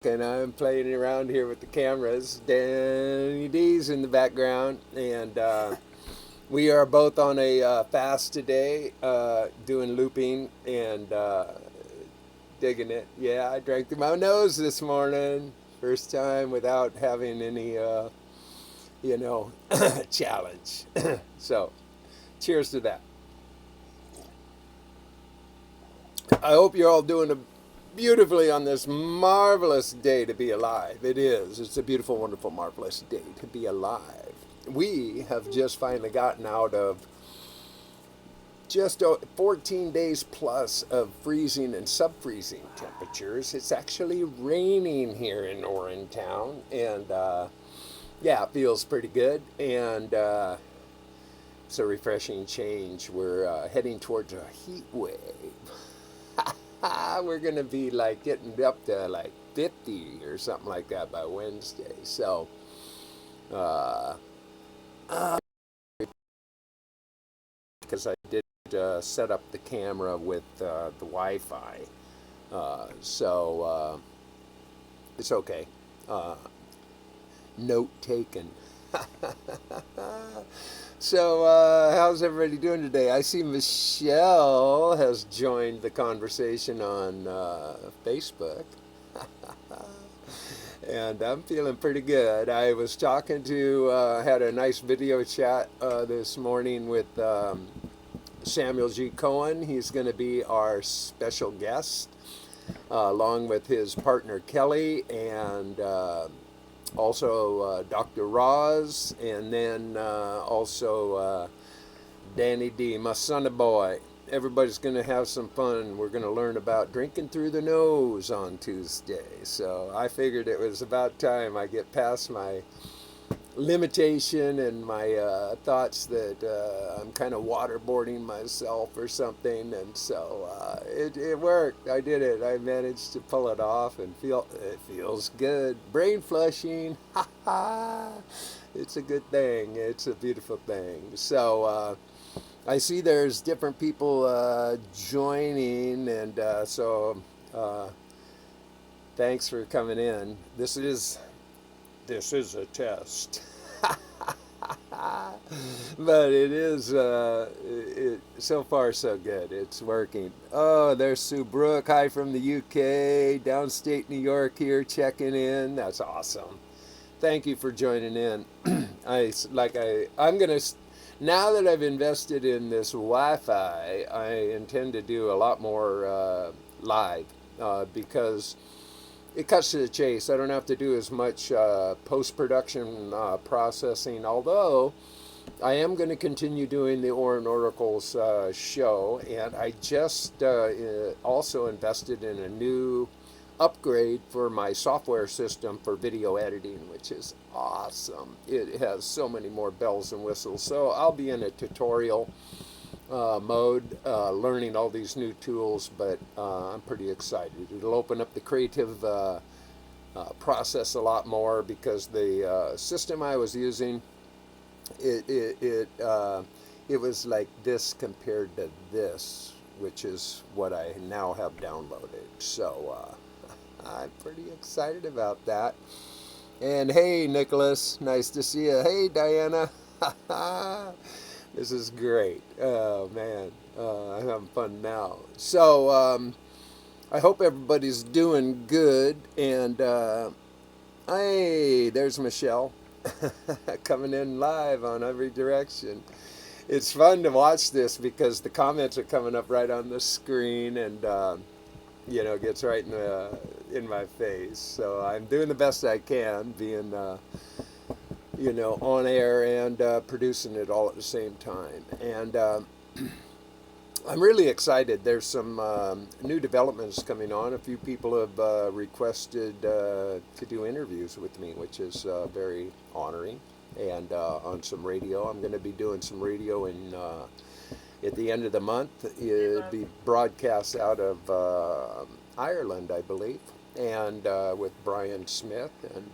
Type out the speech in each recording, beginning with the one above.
And I'm playing around here with the cameras. Danny D's in the background, and we are both on a fast today, doing looping and digging it. Yeah, I drank through my nose this morning, first time without having any, you know, challenge. So, cheers to that. I hope you're all doing beautifully on this marvelous day to be alive. It is. It's a beautiful, wonderful, marvelous day to be alive. We have just finally gotten out of just 14 days plus of freezing and sub-freezing temperatures. It's actually raining here in Orintown, and yeah, it feels pretty good. And it's a refreshing change. We're heading towards a heat wave. We're going to be like getting up to like 50 or something like that by Wednesday. So, uh, because I did set up the camera with the Wi Fi. So, it's okay. Uh, Note taken. So, how's everybody doing today? I see Michelle has joined the conversation on Facebook, and I'm feeling pretty good. I was talking to, had a nice video chat this morning with Samuel G. Cohen. He's going to be our special guest, along with his partner Kelly and also Dr. Roz, and then also Danny D, my son and boy. Everybody's going to have some fun. We're going to learn about drinking through the nose on Tuesday. So I figured it was about time I get past my limitation and my thoughts that I'm kind of waterboarding myself or something. And so it worked. I did it. I managed to pull it off and it feels good. Brain flushing. Ha ha. It's a good thing. It's a beautiful thing. So I see there's different people joining, and so thanks for coming in. This is a test. But it is so far so good. It's working. Oh, there's Sue Brooke. Hi from the UK, downstate New York here, checking in. That's awesome. Thank you for joining in. I'm gonna, now that I've invested in this Wi-Fi, I intend to do a lot more live because it cuts to the chase. I don't have to do as much post-production processing, although I am going to continue doing the Orin Oracles show, and I just also invested in a new upgrade for my software system for video editing, which is awesome. It has so many more bells and whistles. So I'll be in a tutorial mode, learning all these new tools, but I'm pretty excited. It'll open up the creative process a lot more because the system I was using, it it it, uh, it was like this compared to this, which is what I now have downloaded. So I'm pretty excited about that. And hey, Nicholas, nice to see you. Hey, Diana. This is great. Oh, man. I'm having fun now. So, I hope everybody's doing good. And, hey, there's Michelle coming in live on every direction. It's fun to watch this because the comments are coming up right on the screen, and it gets right in my face. So I'm doing the best I can, being on air and producing it all at the same time. And I'm really excited. There's some new developments coming on. A few people have requested to do interviews with me, which is very honoring. And on some radio, I'm going to be doing some radio in at the end of the month. It'll be broadcast out of Ireland, I believe, and with Brian Smith. And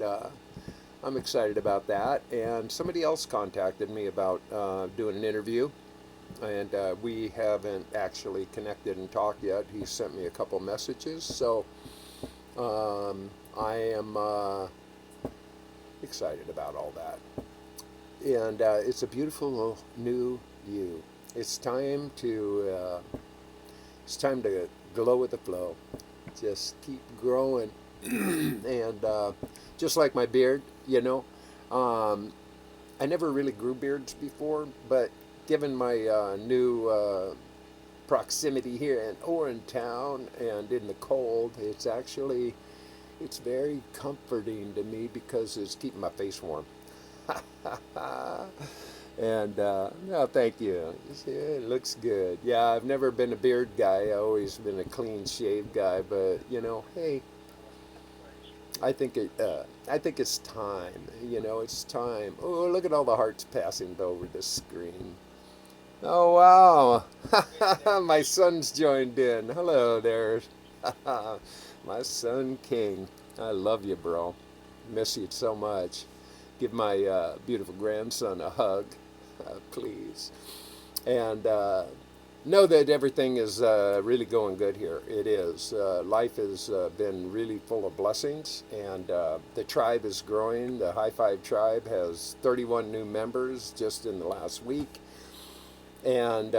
I'm excited about that. And somebody else contacted me about doing an interview, and we haven't actually connected and talked yet. He sent me a couple messages, so I am excited about all that. And it's a beautiful new you. It's time to glow with the flow. Just keep growing, and just like my beard, I never really grew beards before, but given my new proximity here in Orantown and in the cold, it's very comforting to me because it's keeping my face warm. And no, thank you. It looks good. Yeah, I've never been a beard guy. I've always been a clean shaved guy. But hey, I think it's time. It's time. Oh, look at all the hearts passing over the screen. Oh wow, my son's joined in. Hello there, my son King. I love you, bro. Miss you so much. Give my beautiful grandson a hug, please. And know that everything is really going good here. It is. Life has been really full of blessings, and the tribe is growing. The High Five Tribe has 31 new members just in the last week. And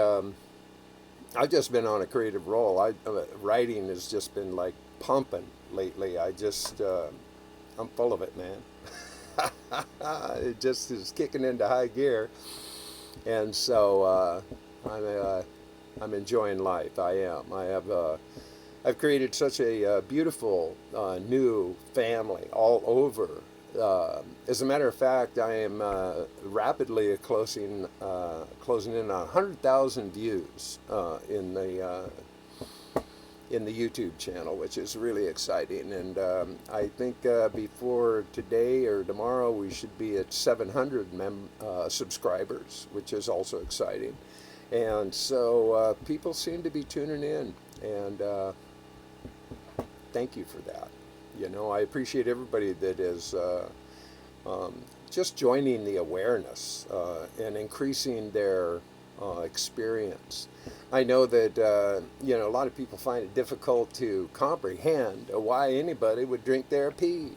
I've just been on a creative roll. Writing has just been like pumping lately. I'm full of it, man. It just is kicking into high gear, and so I'm enjoying life. I am. I've created such a beautiful new family all over. As a matter of fact, I am rapidly closing in on 100,000 views in the YouTube channel, which is really exciting. And I think before today or tomorrow, we should be at 700 subscribers, which is also exciting. And so people seem to be tuning in, and thank you for that. I appreciate everybody that is just joining the awareness and increasing their experience. I know that a lot of people find it difficult to comprehend why anybody would drink their pee,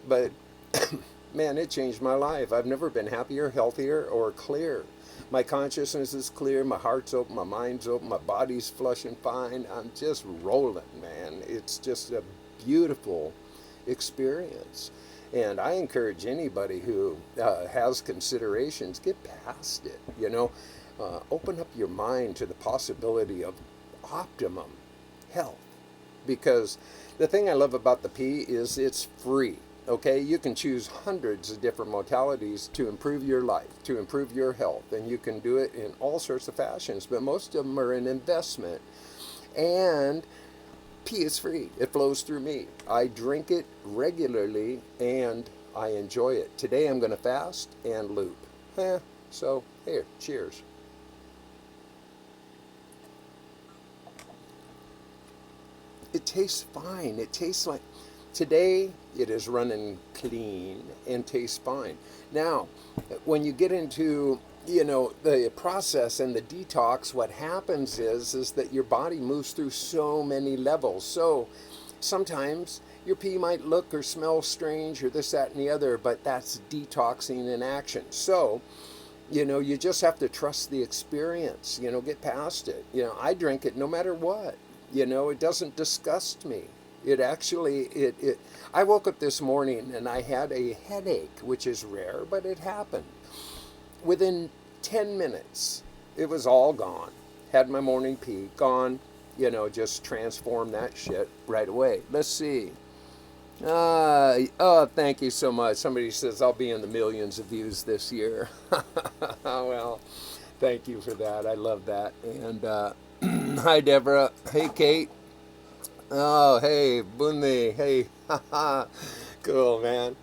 but man, it changed my life. I've never been happier, healthier, or clear. My consciousness is clear, my heart's open, my mind's open, my body's flushing fine. I'm just rolling, man. It's just a beautiful experience. And I encourage anybody who has considerations, get past it, open up your mind to the possibility of optimum health. Because the thing I love about the pea is it's free. Okay, you can choose hundreds of different modalities to improve your life, to improve your health, and you can do it in all sorts of fashions, but most of them are an investment. And pee is free. It flows through me. I drink it regularly and I enjoy it. Today I'm going to fast and loop. So here, cheers. It tastes fine. It tastes like, today it is running clean and tastes fine. Now, when you get into the process and the detox, what happens is that your body moves through so many levels. So sometimes your pee might look or smell strange or this, that, and the other, but that's detoxing in action. So, you just have to trust the experience, get past it. I drink it no matter what. It doesn't disgust me. It actually, I woke up this morning and I had a headache, which is rare, but it happened. Within 10 minutes, it was all gone. Had my morning pee, gone, just transformed that shit right away. Let's see. Oh, thank you so much. Somebody says I'll be in the millions of views this year. Well, thank you for that. I love that. And hi, Deborah. Hey, Kate. Oh, hey, Bunmi. Hey, cool, man.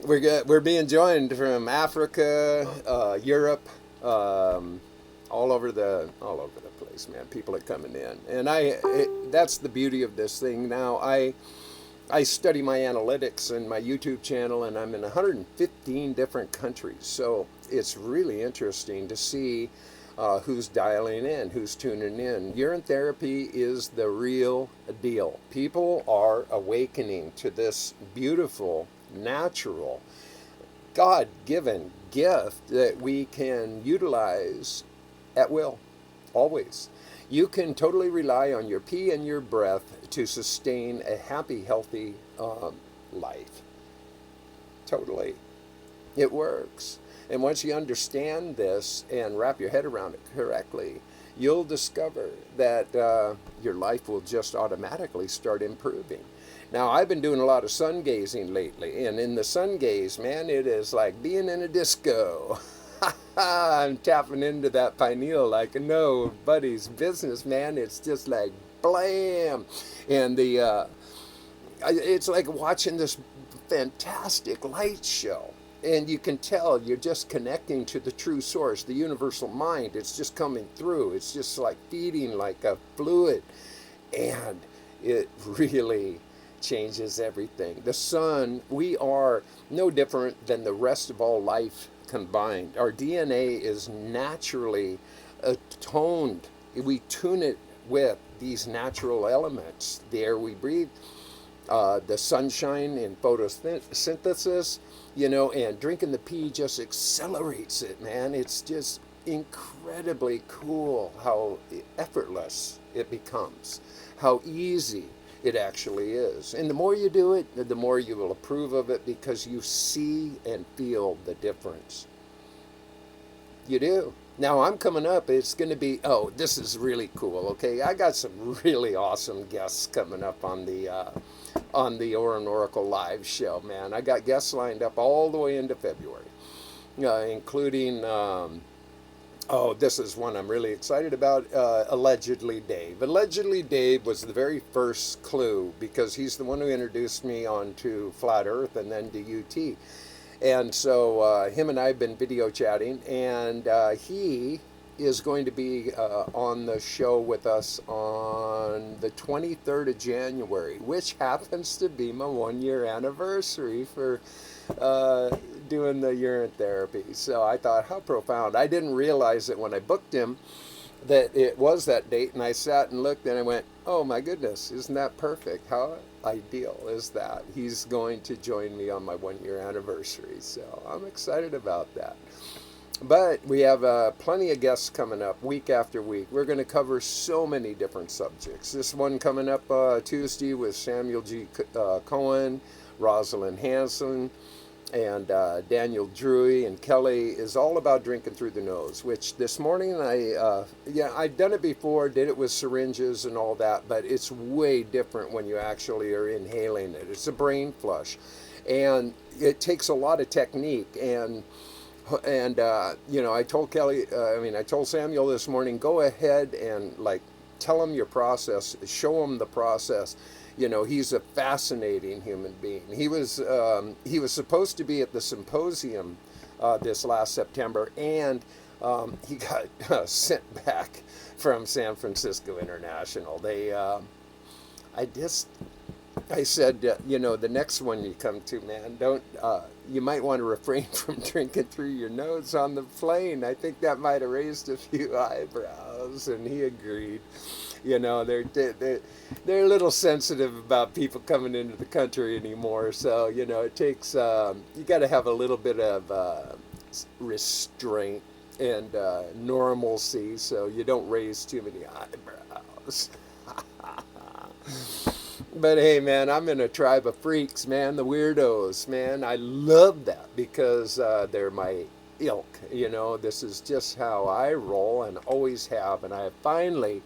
We're being joined from Africa, Europe, all over the place, man. People are coming in, and that's the beauty of this thing. Now I study my analytics and my YouTube channel, and I'm in 115 different countries. So it's really interesting to see who's dialing in, who's tuning in. Urine therapy is the real deal. People are awakening to this beautiful, natural, God given gift that we can utilize at will, always. You can totally rely on your pee and your breath to sustain a happy, healthy life. Totally. It works. And once you understand this and wrap your head around it correctly, you'll discover that your life will just automatically start improving. Now, I've been doing a lot of sun gazing lately, and in the sun gaze, man, it is like being in a disco. I'm tapping into that pineal like nobody's business, man. It's just like blam. And it's like watching this fantastic light show. And you can tell you're just connecting to the true source, the universal mind. It's just coming through. It's just like feeding like a fluid. And it really changes everything. The sun, we are no different than the rest of all life combined. Our DNA is naturally toned. We tune it with these natural elements. The air we breathe, the sunshine and photosynthesis, and drinking the pee just accelerates it, man. It's just incredibly cool how effortless it becomes, how easy it actually is. And the more you do it, the more you will approve of it because you see and feel the difference. You do. Now I'm coming up, it's going to be, this is really cool, okay? I got some really awesome guests coming up on the Aura Oracle live show, man. I got guests lined up all the way into February, including, this is one I'm really excited about, Allegedly Dave. Allegedly Dave was the very first clue because he's the one who introduced me onto Flat Earth and then to UT. And so him and I have been video chatting, and he is going to be on the show with us on the 23rd of January, which happens to be my 1-year anniversary for doing the urine therapy. So I thought, how profound. I didn't realize that when I booked him that it was that date, and I sat and looked and I went, oh my goodness, isn't that perfect? How ideal is that? He's going to join me on my 1-year anniversary, so I'm excited about that. But we have plenty of guests coming up week after week. We're going to cover so many different subjects. This one coming up Tuesday with Samuel G. Cohen, Rosalind Hanson, and Daniel Drewy and Kelly is all about drinking through the nose, which this morning I'd done it before, did it with syringes and all that, but it's way different when you actually are inhaling it. It's a brain flush, and it takes a lot of technique. And I told I told Samuel this morning, go ahead and tell him your process, show him the process. He's a fascinating human being. He was supposed to be at the symposium this last September, and he got sent back from San Francisco International. I said, the next one you come to, man, you might want to refrain from drinking through your nose on the plane. I think that might have raised a few eyebrows, and he agreed. They're a little sensitive about people coming into the country anymore. So, it takes, you got to have a little bit of restraint and normalcy so you don't raise too many eyebrows. But hey, man, I'm in a tribe of freaks, man, the weirdos, man. I love that because they're my ilk. This is just how I roll and always have. And I have finally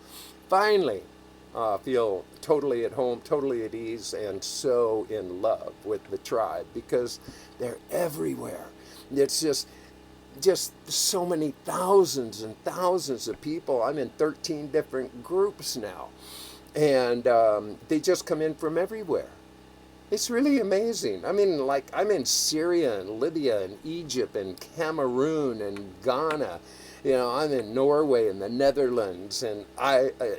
feel totally at home, totally at ease, and so in love with the tribe because they're everywhere. It's just so many thousands and thousands of people. I'm in 13 different groups now, and they just come in from everywhere. It's really amazing. I mean, I'm in Syria and Libya and Egypt and Cameroon and Ghana. I'm in Norway and the Netherlands and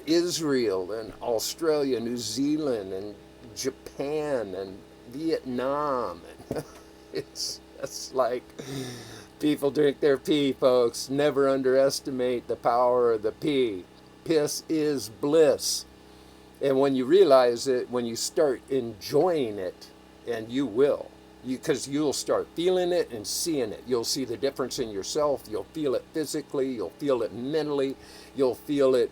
Israel and Australia, New Zealand and Japan and Vietnam. And it's It's like people drink their pee, folks. Never underestimate the power of the pee. Piss is bliss. And when you realize it, when you start enjoying it, and you will, because you'll start feeling it and seeing it. You'll see the difference in yourself. You'll feel it physically. You'll feel it mentally. You'll feel it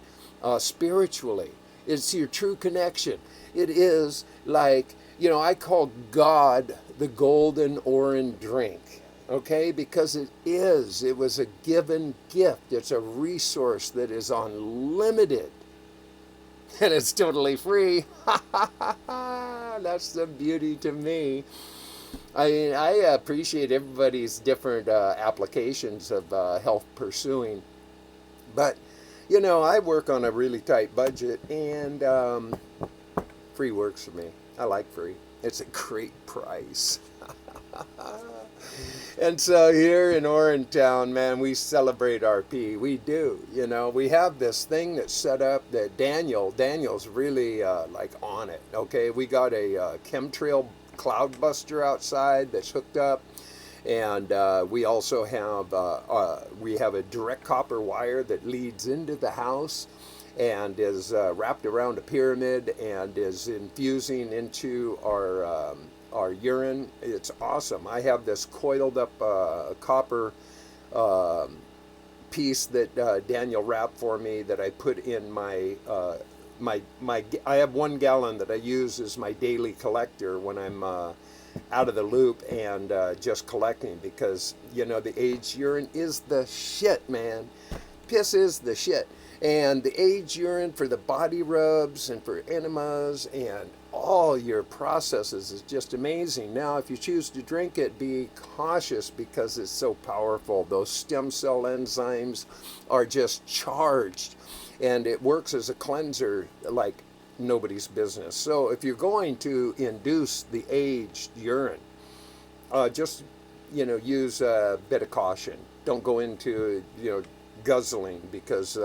spiritually. It's your true connection. It is like, I call God the golden Orin drink. Okay, because it is. It was a given gift. It's a resource that is unlimited. And it's totally free. That's the beauty to me. I appreciate everybody's different applications of health pursuing. But, I work on a really tight budget, and free works for me. I like free. It's a great price. And so here in Orantown, man, we celebrate RP. We do. We have this thing that's set up that Daniel's really like on it. Okay, we got a chemtrail cloud buster outside that's hooked up, and we also have a direct copper wire that leads into the house and is wrapped around a pyramid and is infusing into our urine. It's awesome. I have this coiled up copper piece that Daniel wrapped for me that I put in my I have 1 gallon that I use as my daily collector when I'm out of the loop and just collecting, because the aged urine is the shit, man. Piss is the shit. And the aged urine for the body rubs and for enemas and all your processes is just amazing. Now, if you choose to drink it, be cautious because it's so powerful. Those stem cell enzymes are just charged, and it works as a cleanser like nobody's business. So if you're going to induce the aged urine, just use a bit of caution. Don't go into guzzling, because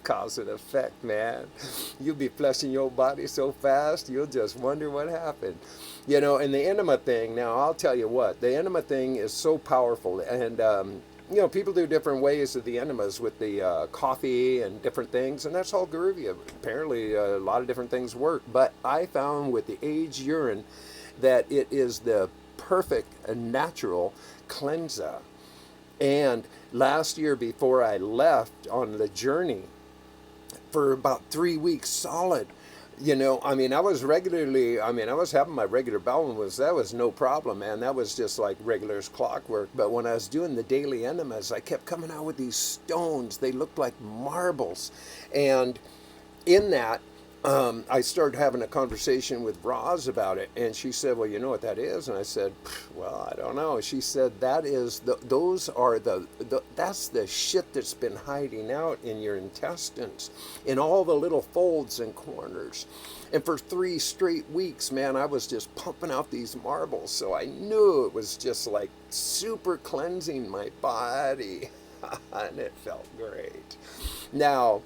cause and effect, man. You'll be flushing your body so fast, you'll just wonder what happened. And the enema thing, now I'll tell you what, the enema thing is so powerful. And, people do different ways of the enemas with the coffee and different things, and that's all groovy. Apparently, a lot of different things work. But I found with the aged urine that it is the perfect and natural cleanser. And last year, before I left on the journey, for about 3 weeks solid, I was having my regular bowel movements. That was no problem, man. That was just like regular as clockwork. But when I was doing the daily enemas, I kept coming out with these stones. They looked like marbles. And in that, I started having a conversation with Roz about it, and she said, "Well, you know what that is?" And I said, "Well, I don't know." She said, "That is that's the shit that's been hiding out in your intestines, in all the little folds and corners." And for 3 straight weeks, man, I was just pumping out these marbles, so I knew it was just like super cleansing my body, and it felt great. Now.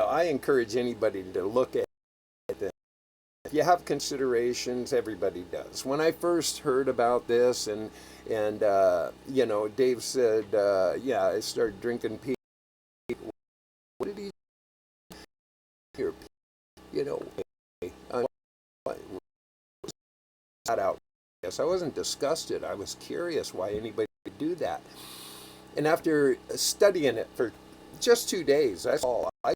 I encourage anybody to look at it. If you have considerations, everybody does. When I first heard about this, and Dave said, "Yeah, I started drinking pee." What did he hear? I got out. Yes, I wasn't disgusted. I was curious why anybody would do that. And after studying it for just 2 days, that's all. I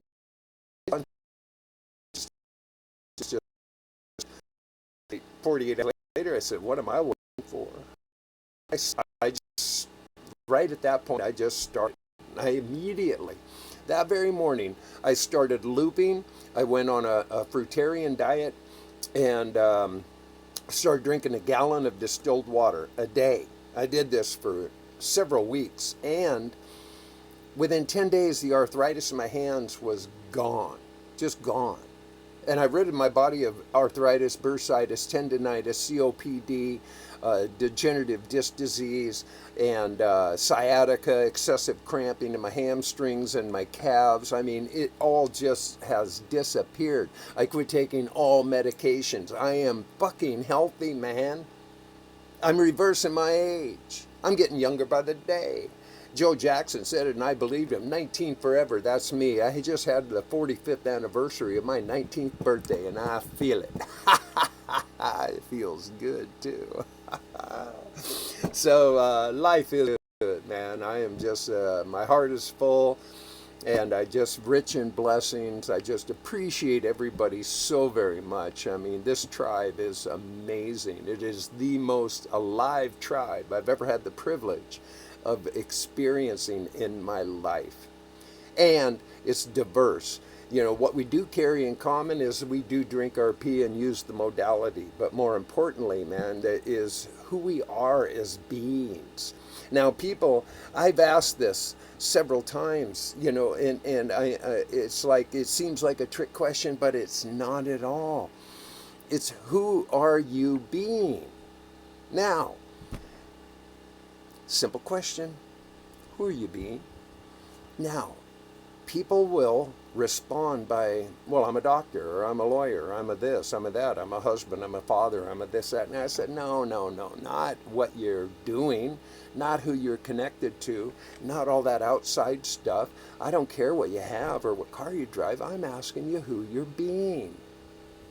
just 48 hours later, I said, "What am I looking for?" I just, right at that point, I just started. I immediately, that very morning, I started looping. I went on a fruitarian diet and started drinking a gallon of distilled water a day. I did this for several weeks, and within 10 days, the arthritis in my hands was gone, just gone. And I rid my body of arthritis, bursitis, tendinitis, COPD, degenerative disc disease, and sciatica, excessive cramping in my hamstrings and my calves. I mean, it all just has disappeared. I quit taking all medications. I am fucking healthy, man. I'm reversing my age. I'm getting younger by the day. Joe Jackson said it, and I believed him. 19 forever, that's me. I just had the 45th anniversary of my 19th birthday, and I feel it. It feels good, too. So, life is good, man. I am just, my heart is full, and I just rich in blessings. I just appreciate everybody so very much. I mean, this tribe is amazing. It is the most alive tribe I've ever had the privilege of experiencing in my life. And it's diverse. You know, what we do carry in common is we do drink our pee and use the modality. But more importantly, man, that is who we are as beings. Now, people, I've asked this several times, you know, and it's like, it seems like a trick question, but it's not at all. It's who are you being? Now, simple question, who are you being? Now, people will respond by, well, I'm a doctor, or I'm a lawyer, or I'm a this, I'm a that, I'm a husband, I'm a father, I'm a this, that. And I said, no, not what you're doing, not who you're connected to, not all that outside stuff. I don't care what you have or what car you drive. I'm asking you who you're being.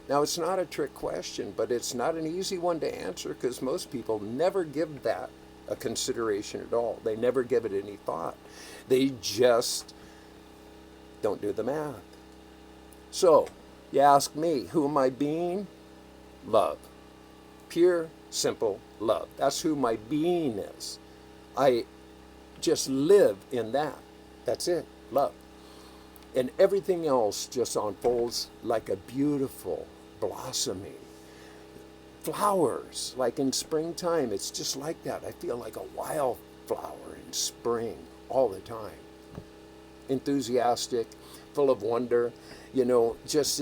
Now, it's not a trick question, but it's not an easy one to answer because most people never give that a consideration at all. They never give it any thought. They just don't do the math. So, you ask me, who am I being? Love. Pure, simple love. That's who my being is. I just live in that. That's it, love. And everything else just unfolds like a beautiful blossoming. Flowers, like in springtime, it's just like that. I feel like a wildflower in spring all the time. Enthusiastic, full of wonder. You know, just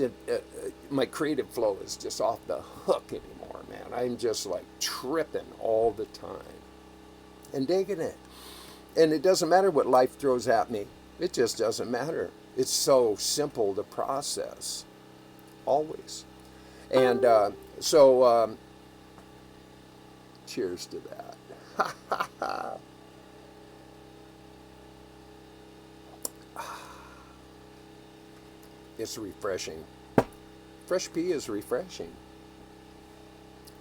my creative flow is just off the hook anymore, man. I'm just like tripping all the time and digging it. And it doesn't matter what life throws at me. It just doesn't matter. It's so simple to process, always. And cheers to that. It's refreshing. Fresh pea is refreshing.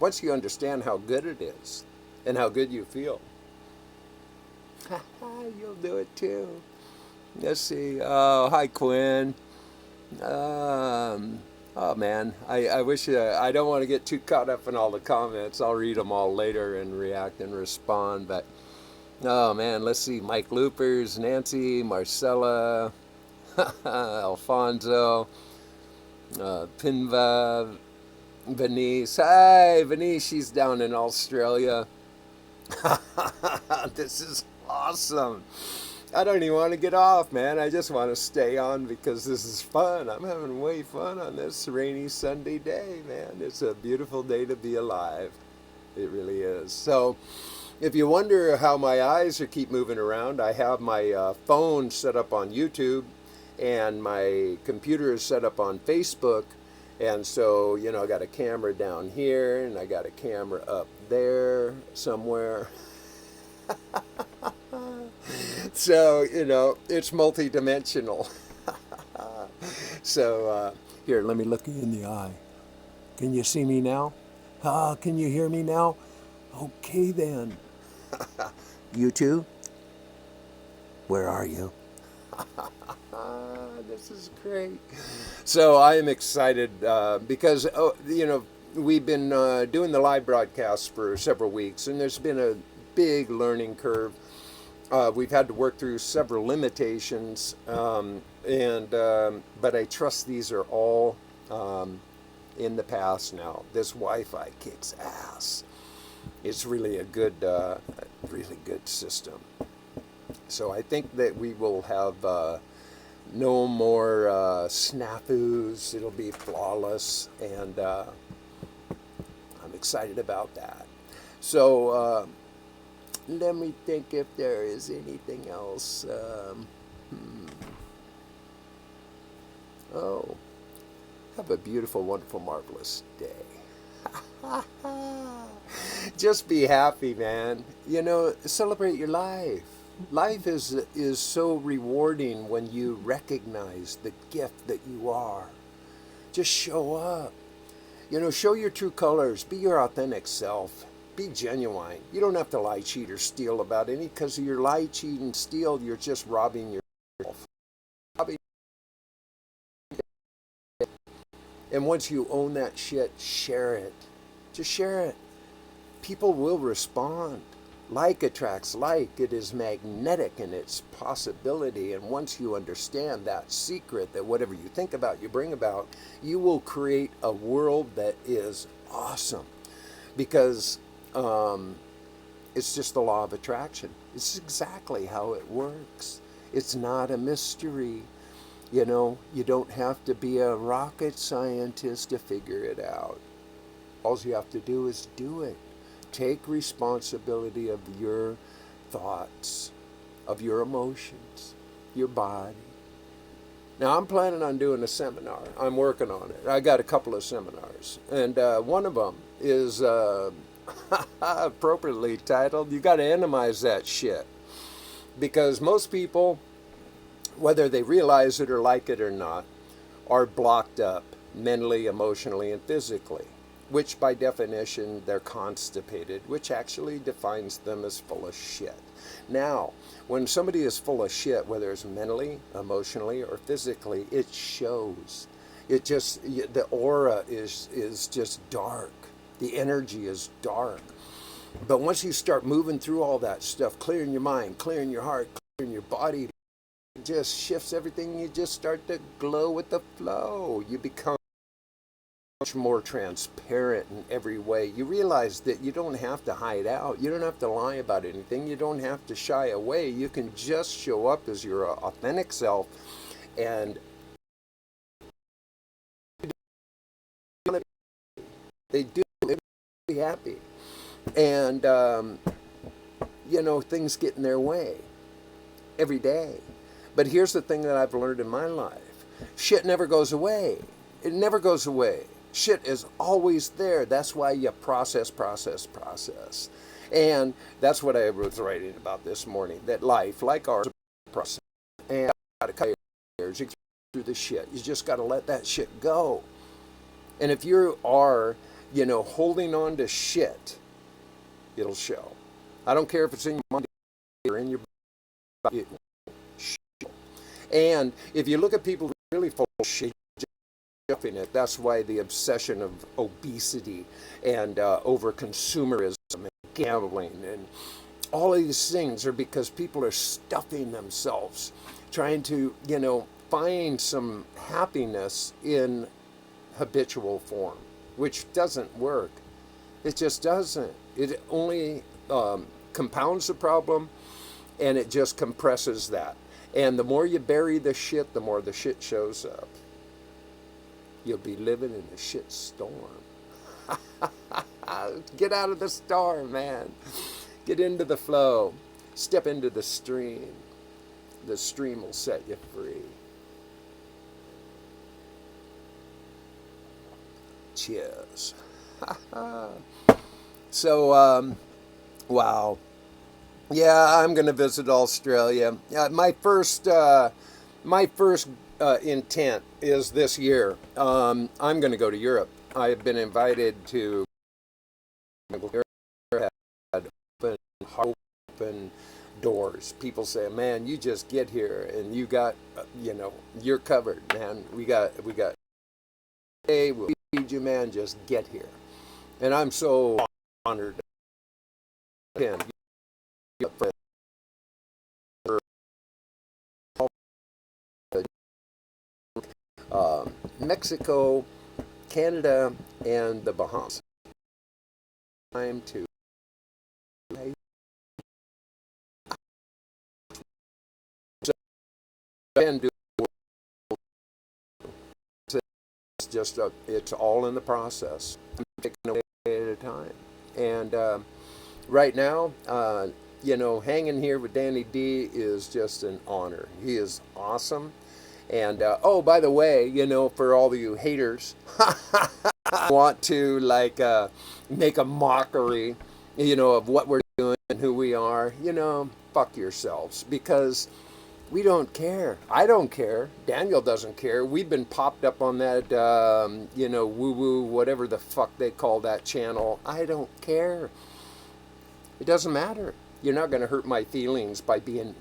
Once you understand how good it is and how good you feel, you'll do it too. Let's see. Oh, hi, Quinn. Oh man, I wish I don't want to get too caught up in all the comments. I'll read them all later and react and respond. But oh man, let's see. Mike Loopers, Nancy, Marcella, Alfonso, Pinva, Venice. Hi, Venice. She's down in Australia. This is awesome. I don't even want to get off, man. I just want to stay on because this is fun. I'm having way fun on this rainy Sunday day, man. It's a beautiful day to be alive. It really is. So, if you wonder how my eyes are keep moving around, I have my phone set up on YouTube and my computer is set up on Facebook. And so, you know, I got a camera down here and I got a camera up there somewhere. So, you know, it's multidimensional. So, here, let me look you in the eye. Can you see me now? Can you hear me now? Okay, then. You too? Where are you? This is great. So I am excited because, you know, we've been doing the live broadcasts for several weeks, and there's been a big learning curve. We've had to work through several limitations, but I trust these are all in the past now. This Wi-Fi kicks ass. It's really a good, really good system. So I think that we will have no more snafus. It'll be flawless, and I'm excited about that. So let me think if there is anything else. Oh, have a beautiful, wonderful, marvelous day. Just be happy, man. You know, celebrate your life. Life is so rewarding when you recognize the gift that you are. Just show up. You know, show your true colors. Be your authentic self. Be genuine. You don't have to lie, cheat, or steal about any, because of your lie, cheat, and steal, you're just robbing yourself. And once you own that shit, share it. Just share it. People will respond. Like attracts like. It is magnetic in its possibility. And once you understand that secret, that whatever you think about, you bring about, you will create a world that is awesome. Because it's just the law of attraction. It's exactly how it works. It's not a mystery. You know, you don't have to be a rocket scientist to figure it out. All you have to do is do it. Take responsibility of your thoughts, of your emotions, your body. Now, I'm planning on doing a seminar. I'm working on it. I got a couple of seminars. And one of them is appropriately titled, You Got to Animize That Shit. Because most people, whether they realize it or like it or not, are blocked up mentally, emotionally, and physically, which by definition they're constipated, which actually defines them as full of shit. Now, when somebody is full of shit, whether it's mentally, emotionally, or physically, it shows. It just, the aura is just dark. The energy is dark. But once you start moving through all that stuff, clearing your mind, clearing your heart, clearing your body, it just shifts everything. You just start to glow with the flow. You become much more transparent in every way. You realize that you don't have to hide out. You don't have to lie about anything. You don't have to shy away. You can just show up as your authentic self, and they do be happy. And you know, things get in their way every day. But here's the thing that I've learned in my life. Shit never goes away. It never goes away. Shit is always there. That's why you process. And that's what I was writing about this morning. That life, like ours, is a process. And you gotta cut years, you get through the shit. You just got to let that shit go. And if you are, you know, holding on to shit, it'll show. I don't care if it's in your mind or in your body. It will show. And if you look at people really full of shit, it. That's why the obsession of obesity and over-consumerism and gambling and all of these things are because people are stuffing themselves, trying to, you know, find some happiness in habitual form, which doesn't work. It just doesn't. It only compounds the problem, and it just compresses that. And the more you bury the shit, the more the shit shows up. You'll be living in a shit storm. Get out of the storm, man. Get into the flow. Step into the stream. The stream will set you free. Cheers. So, wow. Yeah, I'm going to visit Australia. My first intent is this year. I'm going to go to Europe. I've been invited to open doors. People say, "Man, you just get here and you got, you know, you're covered, man. We got. Hey, we'll feed you, man. Just get here." And I'm so honored. Him. Mexico, Canada, and the Bahamas. Time to do. It's just it's all in the process. I'm taking away at a time, and right now, you know, hanging here with Danny D is just an honor. He is awesome. And oh, by the way, you know, for all of you haters, I want to like make a mockery of what we're doing and who we are, fuck yourselves, because we don't care. I don't care. Daniel doesn't care. We've been popped up on that, woo woo, whatever the fuck they call that channel. I don't care. It doesn't matter. You're not going to hurt my feelings by being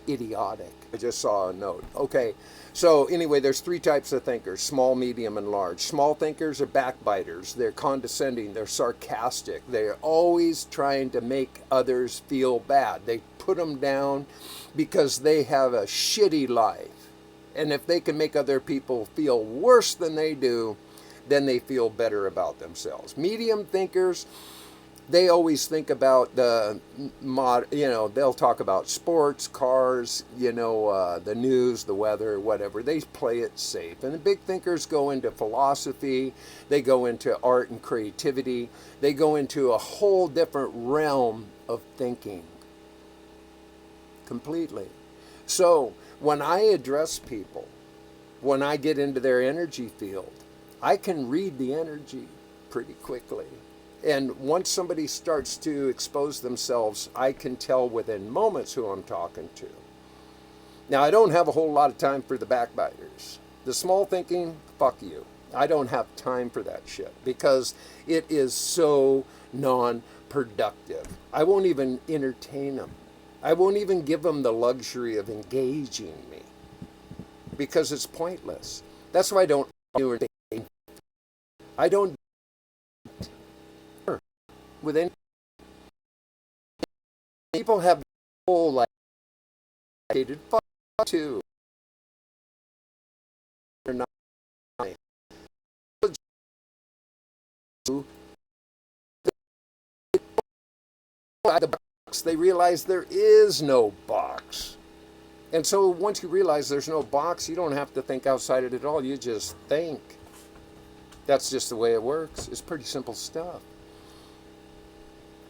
idiotic. I just saw a note. Okay. So anyway, there's three types of thinkers: small, medium, and large. Small thinkers are backbiters. They're condescending. They're sarcastic. They're always trying to make others feel bad. They put them down because they have a shitty life. And if they can make other people feel worse than they do, then they feel better about themselves. Medium thinkers, they always think about they'll talk about sports, cars, the news, the weather, whatever. They play it safe. And the big thinkers go into philosophy, they go into art and creativity, they go into a whole different realm of thinking completely. So when I address people, when I get into their energy field, I can read the energy pretty quickly. And once somebody starts to expose themselves, I can tell within moments who I'm talking to. Now, I don't have a whole lot of time for the backbiters. The small thinking, fuck you. I don't have time for that shit because it is so non-productive. I won't even entertain them. I won't even give them the luxury of engaging me because it's pointless. That's why I don't do anything. I don't with any people have the whole like fuck too. They're not. The box, they realize there is no box. And so once you realize there's no box, you don't have to think outside it at all. You just think. That's just the way it works. It's pretty simple stuff.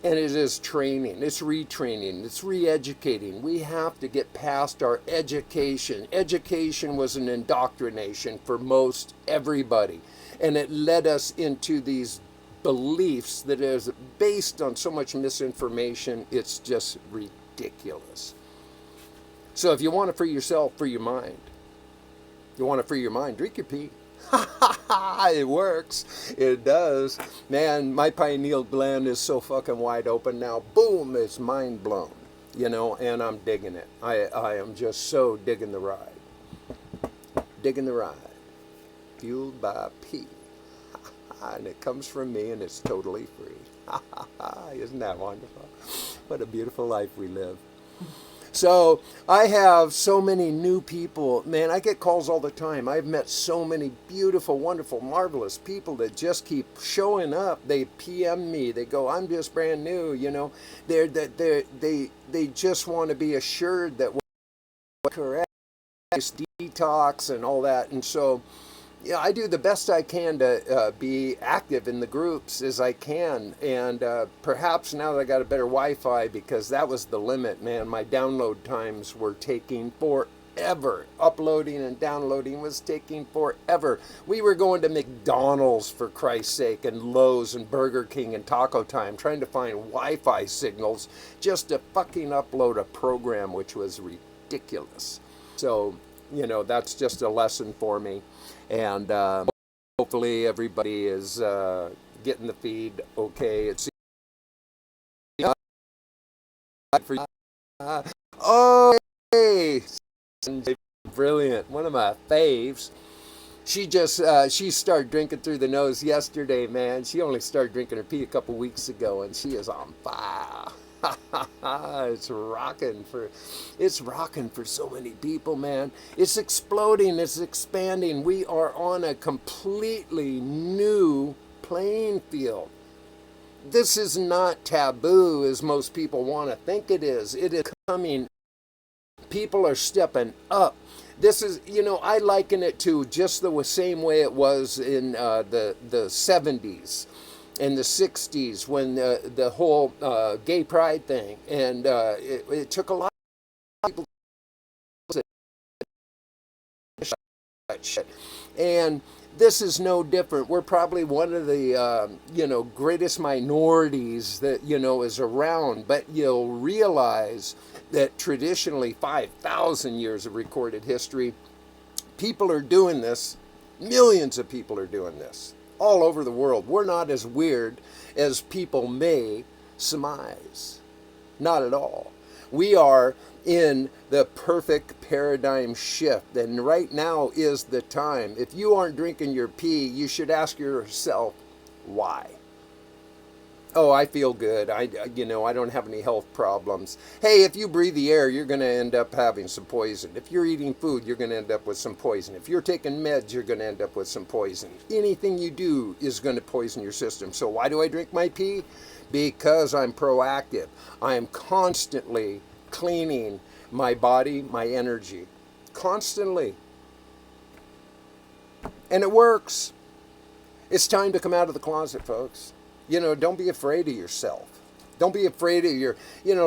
And it is training, it's retraining, it's re-educating. We have to get past our education. Education was an indoctrination for most everybody. And it led us into these beliefs that is based on so much misinformation, it's just ridiculous. So if you want to free yourself, free your mind. You want to free your mind, drink your pee. It works. It does. Man, my pineal gland is so fucking wide open now. Boom, it's mind blown. And I'm digging it. I am just so digging the ride. Digging the ride. Fueled by pee. And it comes from me and it's totally free. Isn't that wonderful? What a beautiful life we live. So I have so many new people. Man, I get calls all the time. I've met so many beautiful, wonderful, marvelous people that just keep showing up. They PM me. They go, I'm just brand new. They just want to be assured that we're correct, detox and all that. And so I do the best I can to be active in the groups as I can. And perhaps now that I got a better Wi-Fi, because that was the limit, man. My download times were taking forever. Uploading and downloading was taking forever. We were going to McDonald's, for Christ's sake, and Lowe's and Burger King and Taco Time, trying to find Wi-Fi signals just to fucking upload a program, which was ridiculous. So, that's just a lesson for me. And hopefully everybody is getting the feed okay. It's oh, hey, brilliant, one of my faves. She started drinking through the nose yesterday, man. She only started drinking her pee a couple weeks ago, and she is on fire. It's rocking for so many people, man. It's exploding, it's expanding. We are on a completely new playing field. This is not taboo as most people want to think it is. It is coming. People are stepping up. This is, I liken it to just the same way it was in the 70s. In the 60s, when the whole gay pride thing, and it took a lot of people to shit. And This is no different. We're probably one of the greatest minorities that is around, but you'll realize that traditionally 5,000 years of recorded history, people are doing this. Millions of people are doing this all over the world. We're not as weird as people may surmise. Not at all. We are in the perfect paradigm shift, and right now is the time. If you aren't drinking your pee, you should ask yourself why. Oh, I feel good. I don't have any health problems. Hey, if you breathe the air, you're going to end up having some poison. If you're eating food, you're going to end up with some poison. If you're taking meds, you're going to end up with some poison. Anything you do is going to poison your system. So why do I drink my pee? Because I'm proactive. I am constantly cleaning my body, my energy. Constantly. And it works. It's time to come out of the closet, folks. Don't be afraid of yourself. Don't be afraid of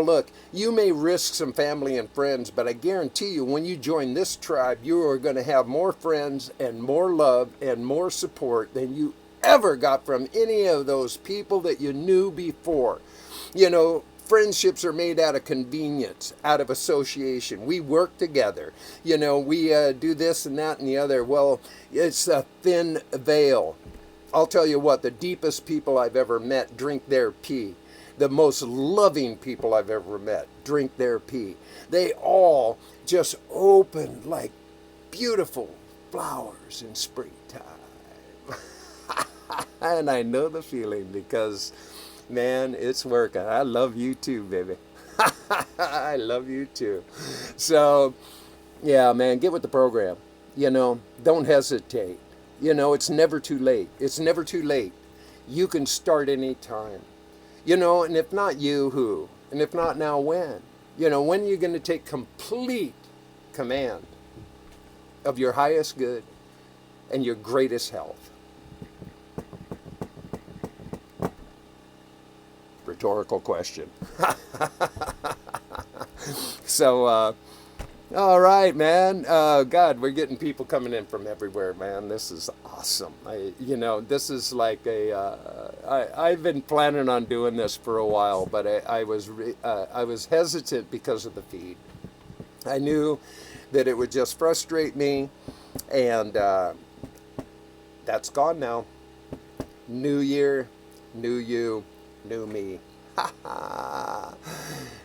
look, you may risk some family and friends, but I guarantee you when you join this tribe, you are going to have more friends and more love and more support than you ever got from any of those people that you knew before. Friendships are made out of convenience, out of association. We work together. We do this and that and the other. Well, it's a thin veil. I'll tell you what, the deepest people I've ever met drink their pee. The most loving people I've ever met drink their pee. They all just open like beautiful flowers in springtime. And I know the feeling because, man, it's working. I love you too, baby. I love you too. So, yeah, man, get with the program. Don't hesitate. It's never too late. It's never too late. You can start any time. And if not you, who? And if not now, when? When are you going to take complete command of your highest good and your greatest health? Rhetorical question. So, all right, man. God, we're getting people coming in from everywhere, man. This is awesome. This is like I've been planning on doing this for a while, but I was hesitant because of the feed. I knew that it would just frustrate me, and that's gone now. New year, new you, new me.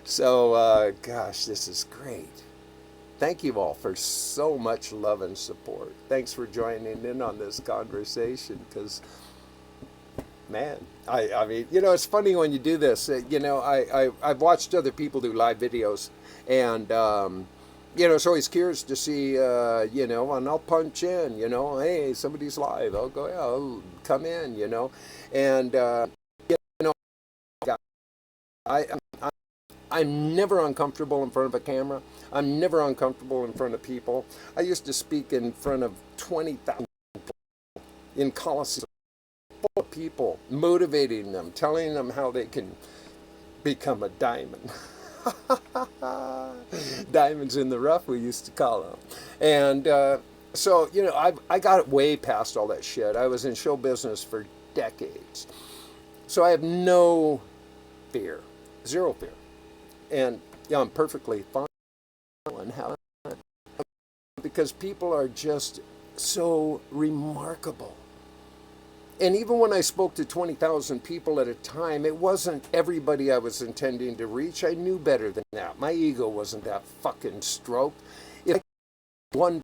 So, gosh, this is great. Thank you all for so much love and support. Thanks for joining in on this conversation because, man, I mean, it's funny when you do this. I've watched other people do live videos, and, it's always curious to see, and I'll punch in, hey, somebody's live. I'll go, yeah, I'll come in, and, I'm never uncomfortable in front of a camera. I'm never uncomfortable in front of people. I used to speak in front of 20,000 in Colosseum, full of people, motivating them, telling them how they can become a diamond. Diamonds in the rough, we used to call them. And so, I got way past all that shit. I was in show business for decades. So I have no fear, zero fear. And I'm perfectly fine because people are just so remarkable. And even when I spoke to 20,000 people at a time, it wasn't everybody I was intending to reach. I knew better than that. My ego wasn't that fucking stroked. If one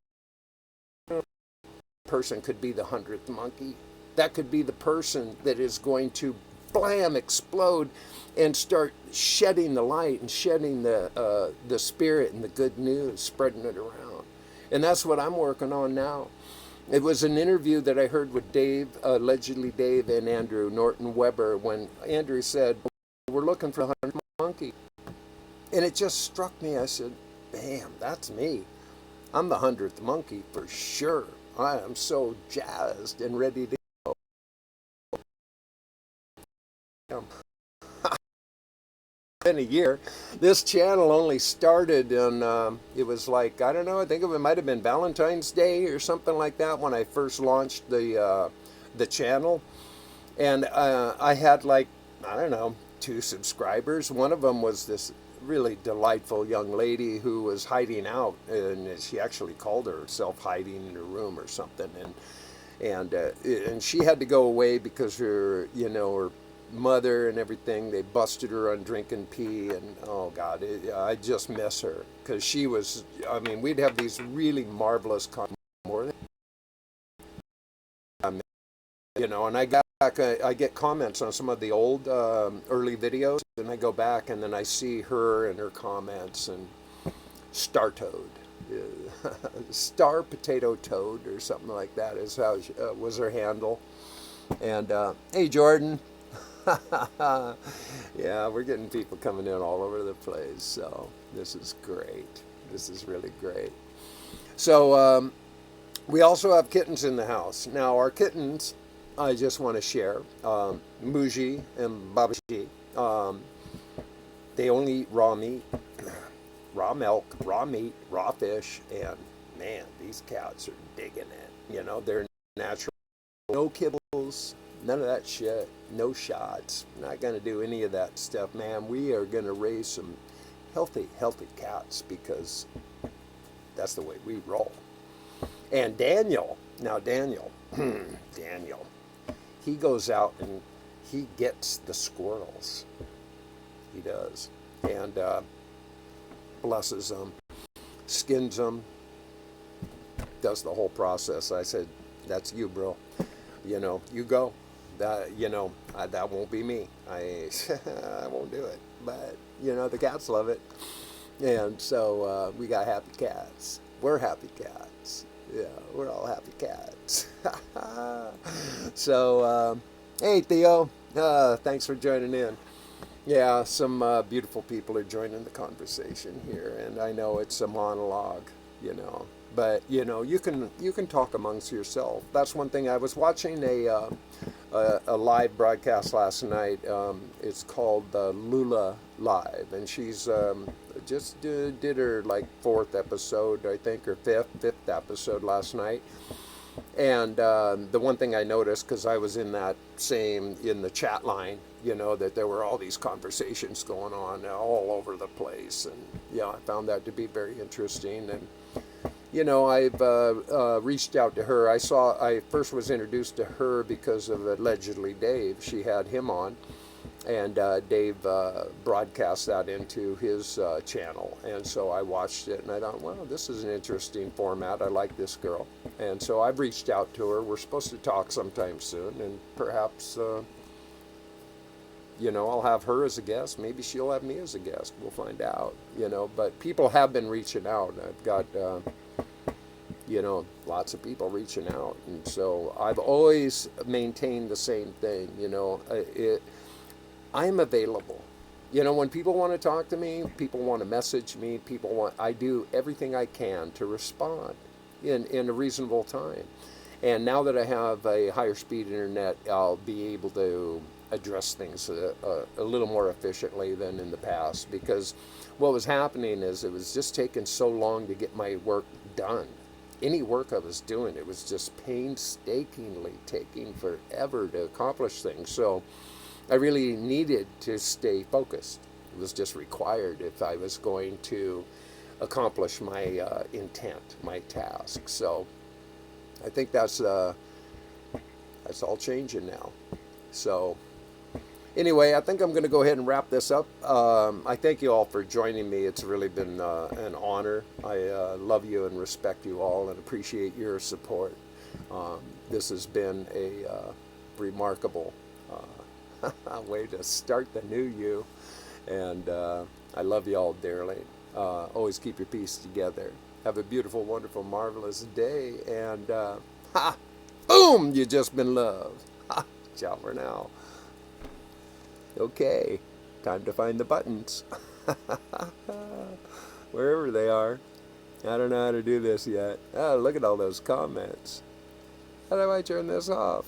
person could be the 100th monkey, that could be the person that is going to blam, explode, and start shedding the light and shedding the spirit and the good news, spreading it around. And that's what I'm working on now. It was an interview that I heard with Dave, allegedly Dave and Andrew Norton Weber, when Andrew said, we're looking for the 100th monkey. And it just struck me. I said, bam, that's me. I'm the 100th monkey for sure. I am so jazzed and ready to go. been a year. This channel only started in, it was like, I don't know, I think it might have been Valentine's Day or something like that when I first launched the channel. And I had like, I don't know, 2 subscribers. One of them was this really delightful young lady who was hiding out, and she actually called herself hiding in her room or something. And she had to go away because her mother and everything, they busted her on drinking pee, and oh God, I just miss her because she was, I mean, we'd have these really marvelous more than, and I get comments on some of the old early videos, and I go back and then I see her and her comments, and Star Toad, Star Potato Toad or something like that is how was her handle. And hey, Jordan. Yeah, we're getting people coming in all over the place, so this is great. This is really great. So we also have kittens in the house. Now our kittens, I just want to share, Muji and Babaji, they only eat raw meat, raw milk, raw meat, raw fish, and man, these cats are digging it. They're natural. No kibbles, none of that shit, no shots. Not going to do any of that stuff, man. We are going to raise some healthy cats because that's the way we roll. And Daniel, Daniel, he goes out and he gets the squirrels. He does. And blesses them, skins them, does the whole process. I said, that's you, bro. You go. That won't be me. I won't do it. But, the cats love it. And so we got happy cats. We're happy cats. Yeah, we're all happy cats. So, hey, Theo, thanks for joining in. Yeah, some beautiful people are joining the conversation here, and I know it's a monologue, but you can talk amongst yourself. That's one thing. I was watching a live broadcast last night. It's called Lula Live, and she's just did her like 4th episode, I think, or fifth episode last night. And the one thing I noticed, because I was in the chat line, that there were all these conversations going on all over the place. And, yeah, I found that to be very interesting. And, I've reached out to her. I first was introduced to her because of allegedly Dave. She had him on. And Dave broadcast that into his channel. And so I watched it and I thought, well, this is an interesting format. I like this girl. And so I've reached out to her. We're supposed to talk sometime soon. And perhaps, I'll have her as a guest. Maybe she'll have me as a guest. We'll find out, But people have been reaching out. I've got, lots of people reaching out. And so I've always maintained the same thing, I'm available. When people want to talk to me, people want to message me, I do everything I can to respond in a reasonable time. And now that I have a higher speed internet, I'll be able to address things a little more efficiently than in the past, because what was happening is it was just taking so long to get my work done. Any work I was doing, it was just painstakingly taking forever to accomplish things. So I really needed to stay focused. It was just required if I was going to accomplish my intent, my task. So I think that's all changing now. So anyway, I think I'm going to go ahead and wrap this up. I thank you all for joining me. It's really been an honor. I love you and respect you all and appreciate your support. This has been a remarkable way to start the new you. And I love you all dearly. Always keep your peace together. Have a beautiful, wonderful, marvelous day. And boom, you just been loved. Ciao for now. Okay, time to find the buttons. Wherever they are. I don't know how to do this yet. Oh, look at all those comments. How do I turn this off?